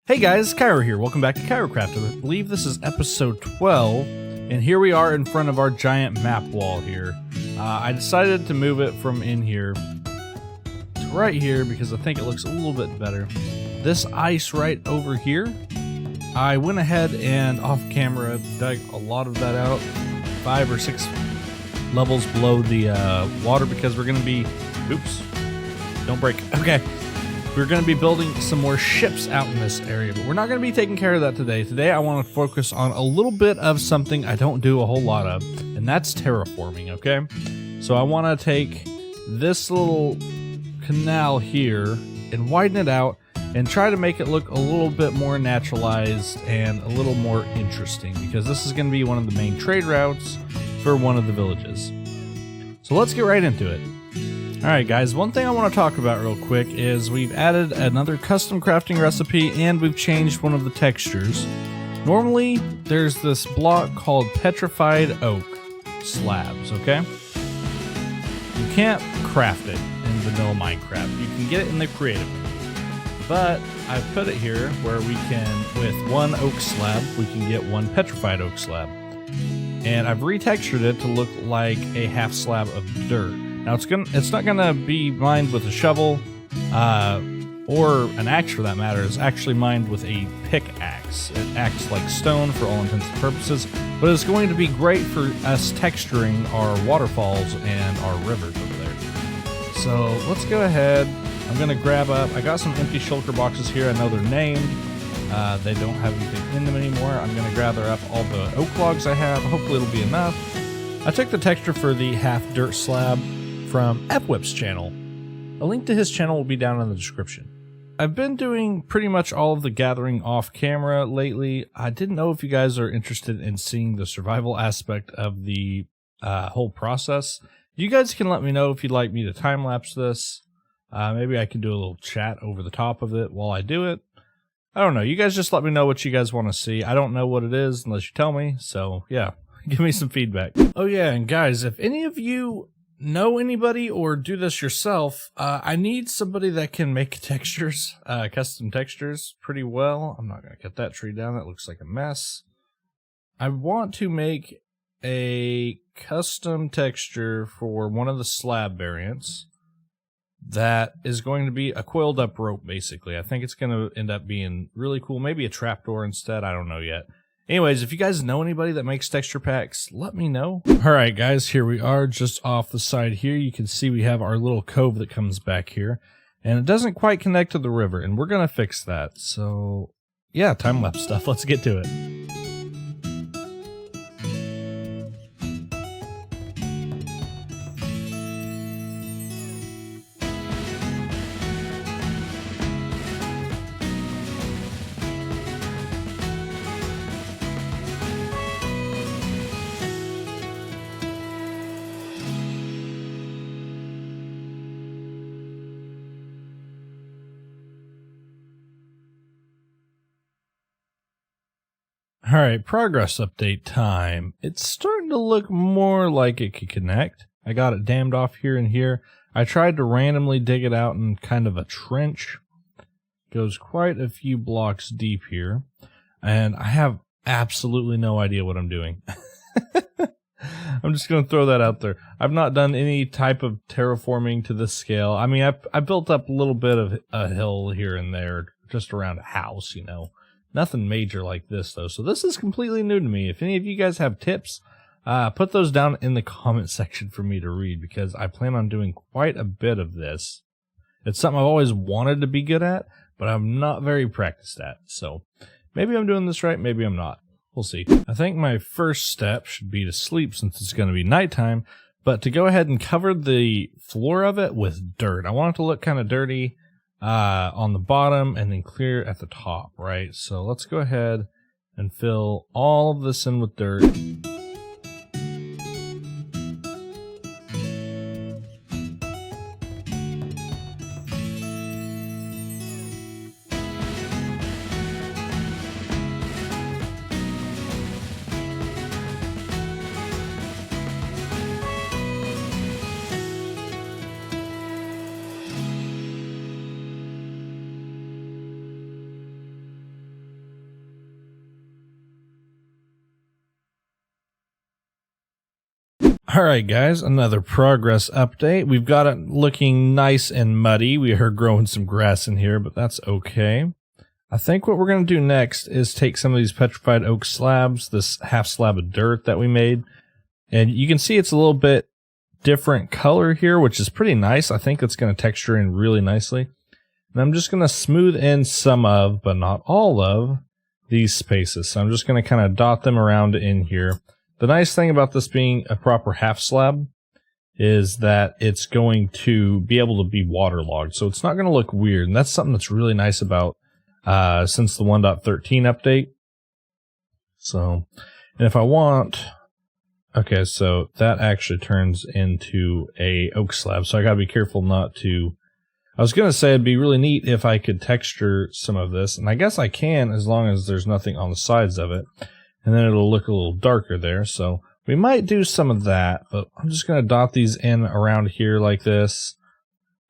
Hey guys, Kyro here. Welcome back to Kyrocraft. I believe this is episode 12, and here we are in front of our giant map wall here. I decided to move it from in here to right here because I think it looks a little bit better. This ice right over here, I went ahead and off camera dug a lot of that out, 5 or 6 levels below the water, because we're going to be, oops, don't break, okay. We're going to be building some more ships out in this area, but we're not going to be taking care of that today. Today I want to focus on a little bit of something I don't do a whole lot of, and that's terraforming, okay? So I want to take this little canal here and widen it out and try to make it look a little bit more naturalized and a little more interesting, because this is going to be one of the main trade routes for one of the villages. So let's get right into it. Alright guys, one thing I want to talk about real quick is we've added another custom crafting recipe and we've changed one of the textures. Normally, there's this block called petrified oak slabs, okay? You can't craft it in vanilla Minecraft. You can get it in the creative. But I've put it here where we can, with one oak slab, we can get one petrified oak slab. And I've retextured it to look like a half slab of dirt. Now it's not gonna be mined with a shovel, or an axe for that matter. It's actually mined with a pickaxe. It acts like stone for all intents and purposes, but it's going to be great for us texturing our waterfalls and our rivers over there. So let's go ahead. I'm gonna grab up, I got some empty shulker boxes here. I know they're named. They don't have anything in them anymore. I'm gonna gather up all the oak logs I have. Hopefully it'll be enough. I took the texture for the half dirt slab from FWhip's channel. A link to his channel will be down in the description. I've been doing pretty much all of the gathering off camera lately. I didn't know if you guys are interested in seeing the survival aspect of the whole process. You guys can let me know if you'd like me to time-lapse this. Maybe I can do a little chat over the top of it while I do it. I don't know. You guys just let me know what you guys want to see. I don't know what it is unless you tell me. So yeah, give me some feedback. Oh yeah, and guys, if any of you know anybody or do this yourself, I need somebody that can make textures, custom textures pretty well. I'm not going to cut that tree down. That looks like a mess. I want to make a custom texture for one of the slab variants that is going to be a coiled up rope, basically. I think it's going to end up being really cool. Maybe a trapdoor instead. I don't know yet. Anyways, if you guys know anybody that makes texture packs, let me know. Alright guys, here we are just off the side here. You can see we have our little cove that comes back here. And it doesn't quite connect to the river, and we're going to fix that. So, yeah, time-lapse stuff. Let's get to it. Alright, progress update time. It's starting to look more like it could connect. I got it dammed off here and here. I tried to randomly dig it out in kind of a trench. Goes quite a few blocks deep here. And I have absolutely no idea what I'm doing. I'm just going to throw that out there. I've not done any type of terraforming to this scale. I mean, I built up a little bit of a hill here and there, just around a house, you know. Nothing major like this, though. So this is completely new to me. If any of you guys have tips, put those down in the comment section for me to read, because I plan on doing quite a bit of this. It's something I've always wanted to be good at, but I'm not very practiced at. So maybe I'm doing this right, maybe I'm not. We'll see. I think my first step should be to sleep, since it's going to be nighttime, but to go ahead and cover the floor of it with dirt. I want it to look kind of dirty on the bottom and then clear at the top, right? So let's go ahead and fill all of this in with dirt. Alright guys, another progress update. We've got it looking nice and muddy. We are growing some grass in here, but that's okay. I think what we're going to do next is take some of these petrified oak slabs, this half slab of dirt that we made, and you can see it's a little bit different color here, which is pretty nice. I think it's going to texture in really nicely. And I'm just going to smooth in some of, but not all of, these spaces. So I'm just going to kind of dot them around in here. The nice thing about this being a proper half slab is that it's going to be able to be waterlogged. So it's not going to look weird. And that's something that's really nice about since the 1.13 update. So, and if I want, okay, so that actually turns into a oak slab. So I got to be careful not to, I was going to say it'd be really neat if I could texture some of this. And I guess I can as long as there's nothing on the sides of it. And then it'll look a little darker there. So we might do some of that, but I'm just going to dot these in around here like this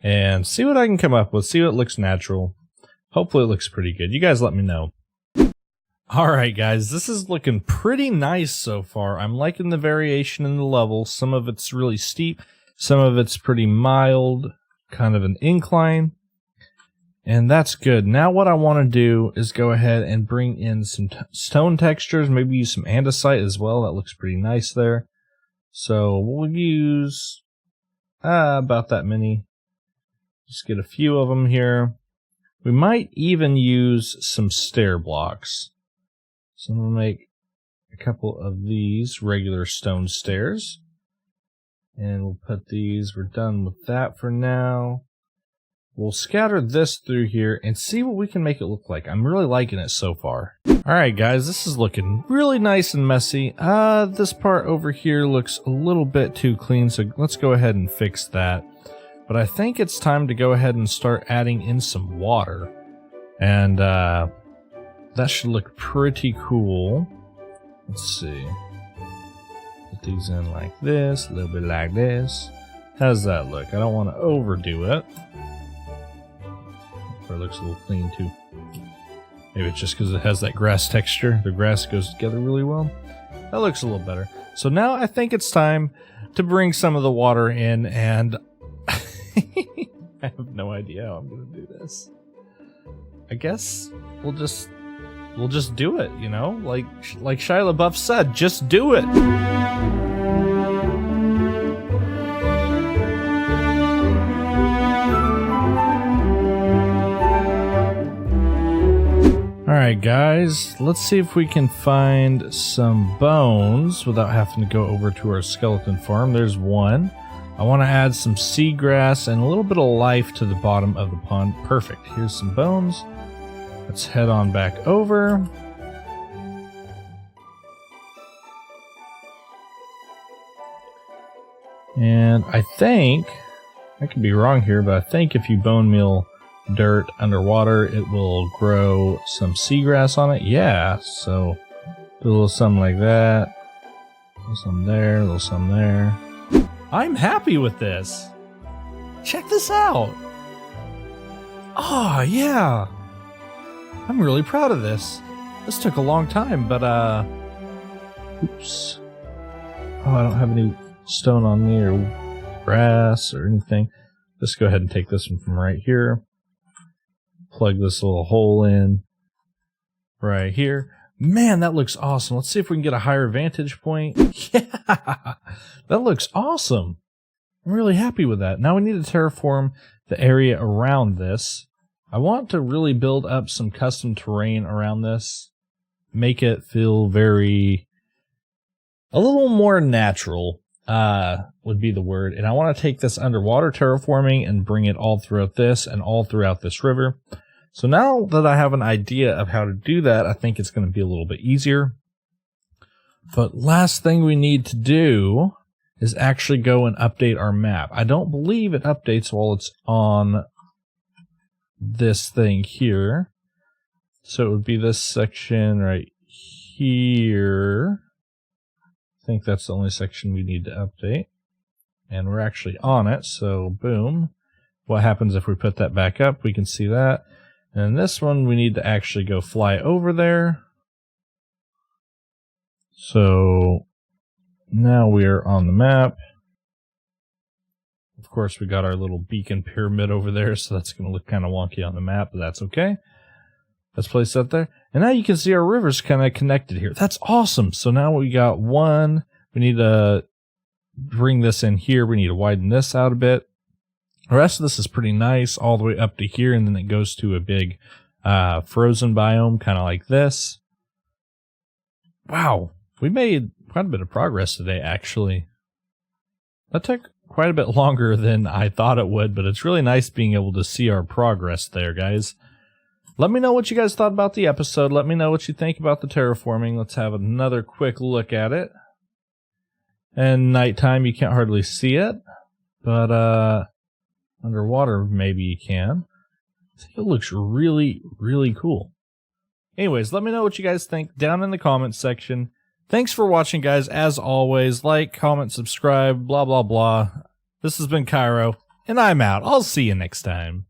and see what I can come up with. See what looks natural. Hopefully it looks pretty good. You guys let me know. Alright guys, this is looking pretty nice so far. I'm liking the variation in the level. Some of it's really steep. Some of it's pretty mild, kind of an incline. And that's good. Now what I want to do is go ahead and bring in some stone textures, maybe use some andesite as well. That looks pretty nice there. So we'll use about that many. Just get a few of them here. We might even use some stair blocks. So I'm going to make a couple of these regular stone stairs. And we'll put these, we're done with that for now. We'll scatter this through here and see what we can make it look like. I'm really liking it so far. Alright guys, this is looking really nice and messy. This part over here looks a little bit too clean, so let's go ahead and fix that. But I think it's time to go ahead and start adding in some water. And that should look pretty cool. Let's see. Put these in like this, a little bit like this. How does that look? I don't want to overdo it. Or it looks a little clean too. Maybe it's just because it has that grass texture. The grass goes together really well. That looks a little better. So now I think it's time to bring some of the water in, and I have no idea how I'm going to do this. I guess we'll just do it, you know? Like Shia LaBeouf said, just do it. Alright guys, let's see if we can find some bones without having to go over to our skeleton farm. There's one. I want to add some seagrass and a little bit of life to the bottom of the pond. Perfect. Here's some bones. Let's head on back over. And I think, I could be wrong here, but I think if you bone meal dirt underwater, it will grow some seagrass on it. Yeah, so do a little something like that. A little something there, a little something there. I'm happy with this. Check this out. Oh, yeah. I'm really proud of this. This took a long time, but oops. Oh, I don't have any stone on me or grass or anything. Let's go ahead and take this one from right here. Plug this little hole in right here. Man, that looks awesome. Let's see if we can get a higher vantage point. Yeah, that looks awesome. I'm really happy with that. Now we need to terraform the area around this. I want to really build up some custom terrain around this. Make it feel a little more natural, would be the word. And I want to take this underwater terraforming and bring it all throughout this and all throughout this river. So now that I have an idea of how to do that, I think it's going to be a little bit easier. But last thing we need to do is actually go and update our map. I don't believe it updates while it's on this thing here. So it would be this section right here. I think that's the only section we need to update. And we're actually on it, so boom. What happens if we put that back up? We can see that. And this one, we need to actually go fly over there. So Now we are on the map. Of course, we got our little beacon pyramid over there, so that's going to look kind of wonky on the map, but that's okay. Let's place that there. And now you can see our river's kind of connected here. That's awesome. So now we got one. We need to bring this in here. We need to widen this out a bit. The rest of this is pretty nice all the way up to here, and then it goes to a big frozen biome, kind of like this. Wow. We made quite a bit of progress today, actually. That took quite a bit longer than I thought it would, but it's really nice being able to see our progress there, guys. Let me know what you guys thought about the episode. Let me know what you think about the terraforming. Let's have another quick look at it. And nighttime, you can't hardly see it, but underwater, maybe you can. I think it looks really, really cool. Anyways, let me know what you guys think down in the comments section. Thanks for watching, guys. As always, like, comment, subscribe, blah, blah, blah. This has been Kyro, and I'm out. I'll see you next time.